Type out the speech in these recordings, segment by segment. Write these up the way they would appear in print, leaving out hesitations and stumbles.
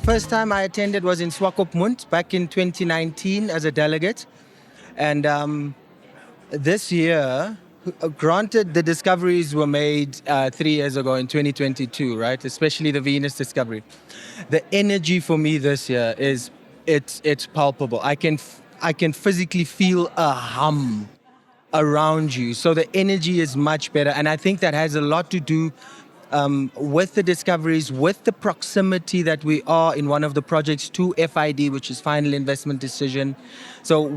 First time I attended was in Swakopmund back in 2019 as a delegate. And this year, granted the discoveries were made 3 years ago in 2022, right? Especially the Venus discovery. The energy for me this year is it's palpable. I can physically feel a hum around you. So the energy is much better. And I think that has a lot to do with the discoveries, with the proximity that we are in one of the projects to FID, which is Final Investment Decision. So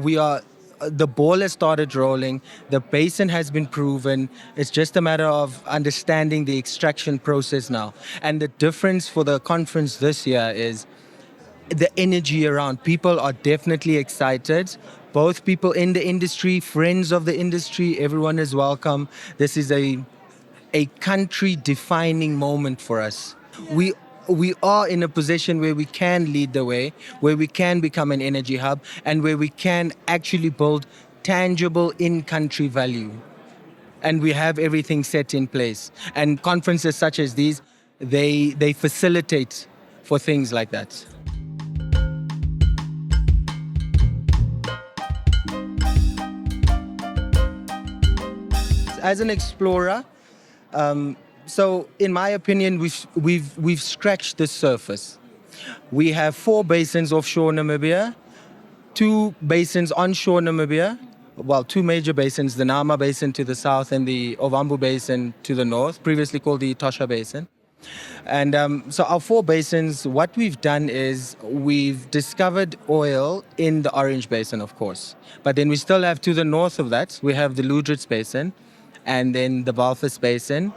the ball has started rolling. The basin has been proven. It's just a matter of understanding the extraction process now. And the difference for the conference this year is the energy around. People are definitely excited. Both people in the industry, friends of the industry, everyone is welcome. This is a country-defining moment for us. We are in a position where we can lead the way, where we can become an energy hub, and where we can actually build tangible in-country value. And we have everything set in place. And conferences such as these, they facilitate for things like that. As an explorer, so in my opinion, we've scratched the surface. We have 4 basins offshore Namibia, 2 basins onshore Namibia. Well, 2 major basins: the Nama Basin to the south and the Ovambu Basin to the north, previously called the Etosha Basin. And so our 4 basins, what we've done is we've discovered oil in the Orange Basin, of course. But then we still have to the north of that, we have the Lüderitz Basin, and then the Walvis Basin,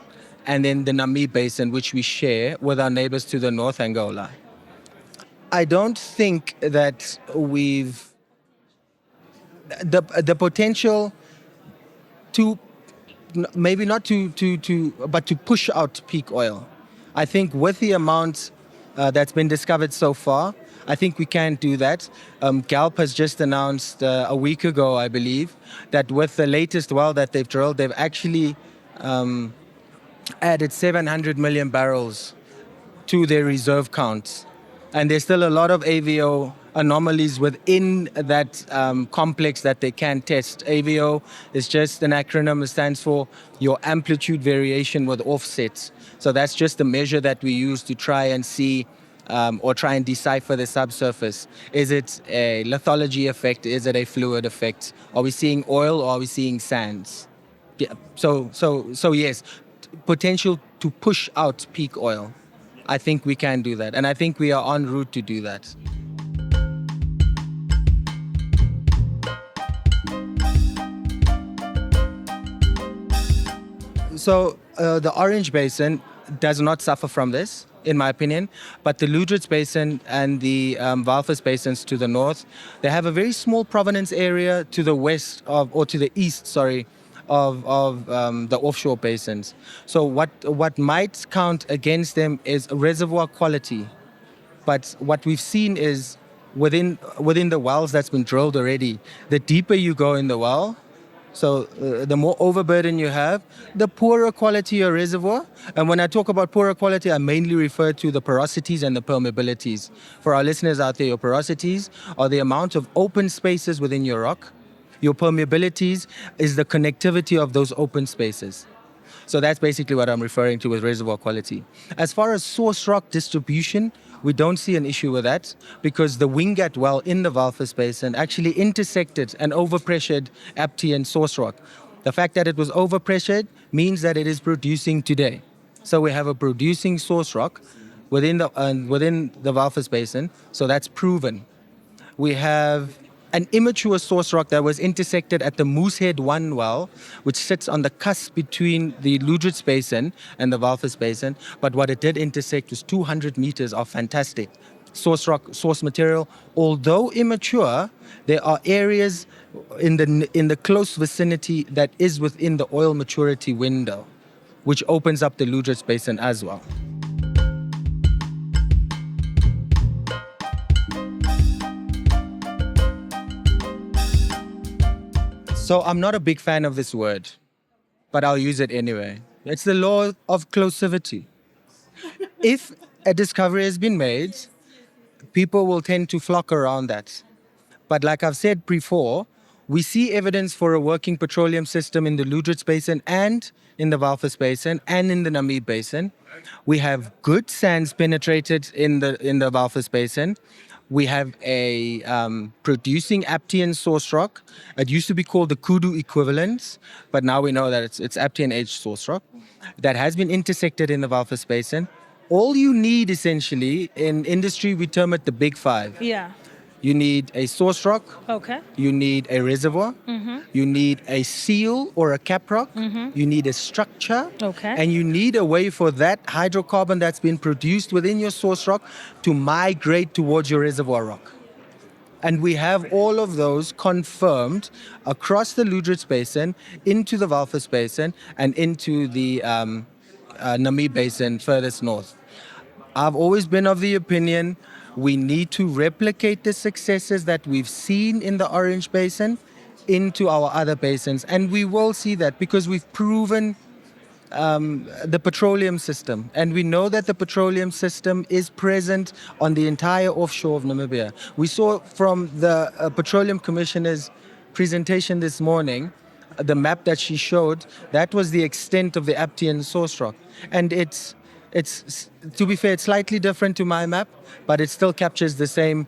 and then the Namib Basin, which we share with our neighbors to the north, Angola. I don't think that we've the potential to maybe not but to push out peak oil. I think with the amount that's been discovered so far, I think we can do that. Galp has just announced a week ago, I believe, that with the latest well that they've drilled, they've actually added 700 million barrels to their reserve counts. And there's still a lot of AVO anomalies within that complex that they can test. AVO is just an acronym. It stands for your amplitude variation with offsets. So that's just the measure that we use to try and see or try and decipher the subsurface. Is it a lithology effect? Is it a fluid effect? Are we seeing oil or are we seeing sands? Yeah. So yes, potential to push out peak oil. I think we can do that. And I think we are en route to do that. So the Orange Basin does not suffer from this, in my opinion, but the Lüderitz Basin and the Walvis Basins to the north, they have a very small provenance area to the west or to the east, of the offshore basins. So what might count against them is reservoir quality. But what we've seen is within the wells that's been drilled already, the deeper you go in the well, so the more overburden you have, the poorer quality your reservoir. And when I talk about poorer quality, I mainly refer to the porosities and the permeabilities. For our listeners out there, your porosities are the amount of open spaces within your rock. Your permeabilities is the connectivity of those open spaces. So that's basically what I'm referring to with reservoir quality. As far as source rock distribution, we don't see an issue with that because the Wingat well in the Walvis Basin actually intersected an overpressured Aptian source rock. The fact that it was overpressured means that it is producing today. So we have a producing source rock within the Walvis Basin, so that's proven. We have an immature source rock that was intersected at the Moosehead 1 well, which sits on the cusp between the Lüderitz Basin and the Walvis Basin. But what it did intersect was 200 meters of fantastic source rock, source material. Although immature, there are areas in the close vicinity that is within the oil maturity window, which opens up the Lüderitz Basin as well. So I'm not a big fan of this word, but I'll use it anyway. It's the law of closivity. If a discovery has been made people will tend to flock around that. But like I've said before, we see evidence for a working petroleum system in the Lüderitz Basin and in the Walvis Basin and in the Namib Basin. We have good sands penetrated in the Walvis Basin. We have a producing Aptian source rock. It used to be called the Kudu equivalent, but now we know that it's Aptian age source rock that has been intersected in the Walvis Basin. All you need essentially in industry, we term it the big five. Yeah. You need a source rock. Okay. You need a reservoir. You need a seal or a cap rock. You need a structure. Okay. And you need a way for that hydrocarbon that's been produced within your source rock to migrate towards your reservoir rock. And we have all of those confirmed across the Lüderitz Basin, into the Walvis Basin, and into the Namib Basin furthest north. I've always been of the opinion we need to replicate the successes that we've seen in the Orange Basin into our other basins. And we will see that because we've proven the petroleum system. And we know that the petroleum system is present on the entire offshore of Namibia. We saw from the Petroleum Commissioner's presentation this morning, the map that she showed, that was the extent of the Aptian source rock. And it's to be fair, it's slightly different to my map, but it still captures the same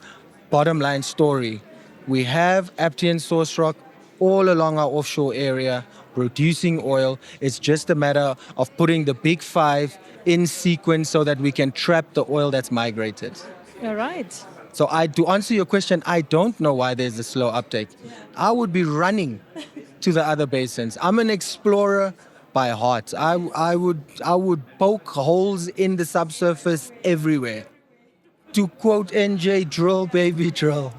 bottom line story. We have Aptian source rock all along our offshore area producing oil. It's just a matter of putting the big five in sequence so that we can trap the oil that's migrated. All right. So to answer your question, I don't know why there's a slow uptake. I would be running to the other basins. I'm an explorer by heart. I would poke holes in the subsurface everywhere. To quote NJ, drill, baby, drill.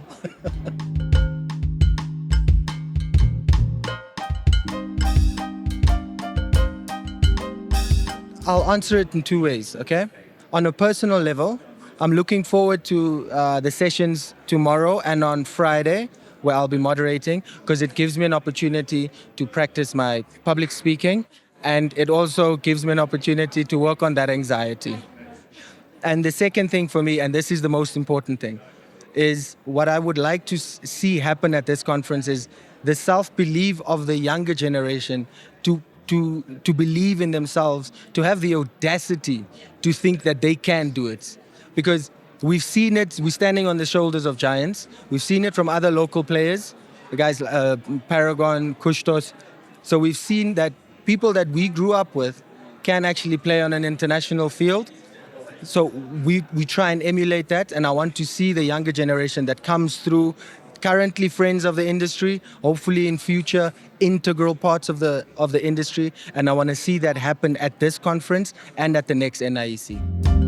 I'll answer it in two ways, okay? On a personal level, I'm looking forward to the sessions tomorrow and on Friday, where I'll be moderating, because it gives me an opportunity to practice my public speaking, and it also gives me an opportunity to work on that anxiety. And the second thing for me, and this is the most important thing, is what I would like to see happen at this conference is the self-belief of the younger generation to believe in themselves, to have the audacity to think that they can do it. Because we've seen it, we're standing on the shoulders of giants. We've seen it from other local players, the guys Paragon, Kustos. So we've seen that people that we grew up with can actually play on an international field. So we try and emulate that, and I want to see the younger generation that comes through, currently friends of the industry, hopefully in future integral parts of the industry, and I want to see that happen at this conference and at the next NIEC.